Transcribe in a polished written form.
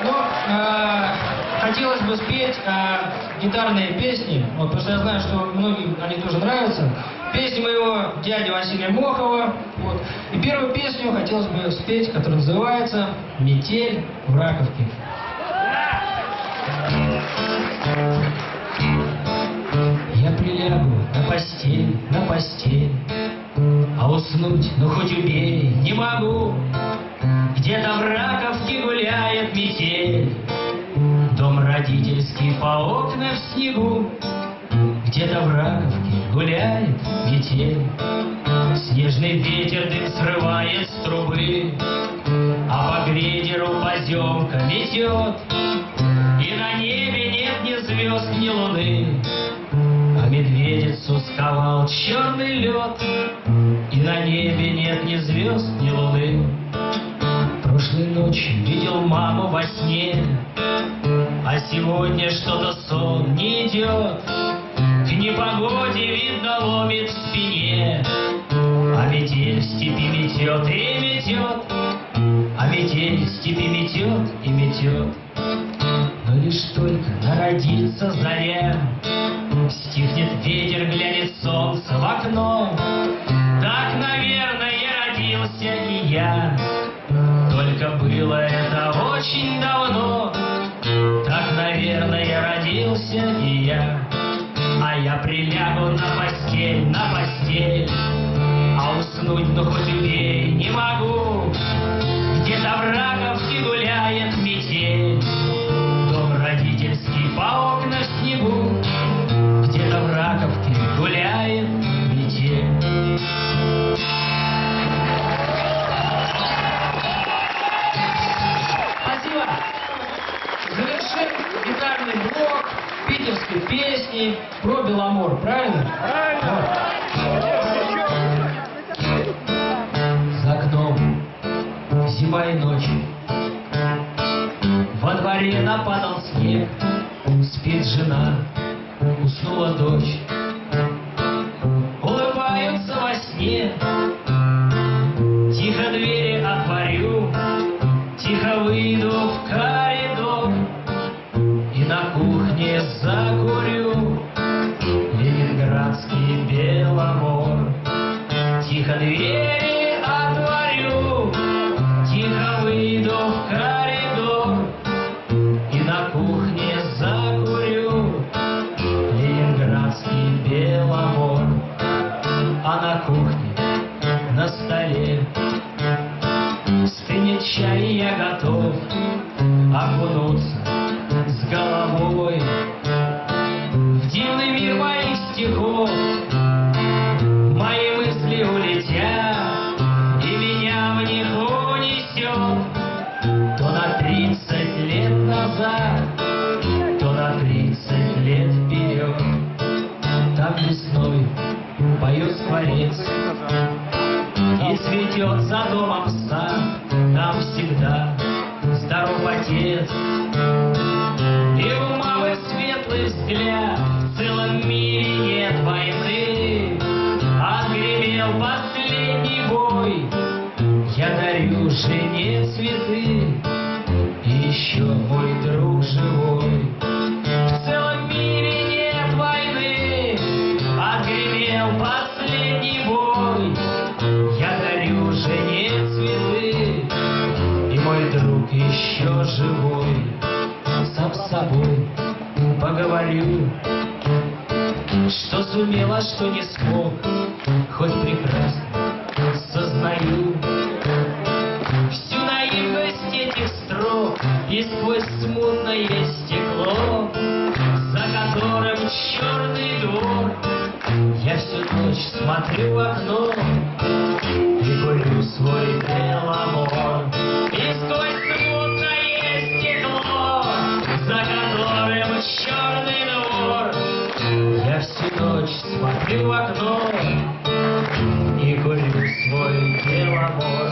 Ну, хотелось бы спеть гитарные песни, вот, потому что я знаю, что многим они тоже нравятся. Песни моего дяди Василия Мохова. Вот. И первую песню хотелось бы спеть, которая называется «Метель в Раковке». Я прилягу на постель, а уснуть, ну хоть убей, не могу. Где-то в Раковке гуляет метель, дом родительский по окнам в снегу. Где-то в Раковке гуляет метель, снежный ветер дым срывает с трубы, а по грейдеру поземка метет, и на небе нет ни звезд, ни луны. А медведицу сковал черный лед, и на небе нет ни звезд, ни луны. Прошлой ночью видел маму во сне, а сегодня что-то сон не идет. К непогоде, видно, ломит в спине, а метель в степи метет и метет, а метель в степи метет и метет. Но лишь только народится заря, стихнет ветер, глянет солнце в окно. Так, наверное, родился и я, только было это очень давно. Так, наверное, родился и я. А я прилягу на постель, а уснуть, ну хоть убей, не могу. Где-то в Раковке гуляет метель, дом родительский по окнам в снегу. Где-то в Раковке гуляет метель. Спасибо. Завершим гитарный блок питерской песни про Беломор, правильно? Правильно. За окном зима и ночь, во дворе нападал снег, спит жена, уснула дочь, улыбаются во сне. Тихо двери отворю, тихо выйду в коридор и на кухне закурю ленинградский Беломор. Тихо двери отворю, тихо выйду в коридор и на кухне закурю ленинградский Беломор. А на кухне, на столе стынет чай, и я готов окунуться с головой в дивный мир моих стихов. Мои мысли улетят, и меня в них унесет то на 30 лет назад, то на 30 лет вперед. Там весной поет скворец, и цветет за домом сад. Там всегда здоров отец, и у мамы светлый взгляд. В целом мире нет войны, отгремел последний бой. Я дарю жене цветы, и еще мой друг живой. В целом мире нет войны, отгремел последний бой. Я дарю жене цветы, и мой друг еще живой. Сам с собой поговорю, что сумел, а что не смог, хоть прекрасно сознаю всю наивность этих строк, и сквозь смутное стекло, за которым черный двор, я всю ночь смотрю в окно и курю свой Беломор. И сквозь смутное стекло, за которым черный двор, я всю ночь смотрю в окно и курю свой Беломор.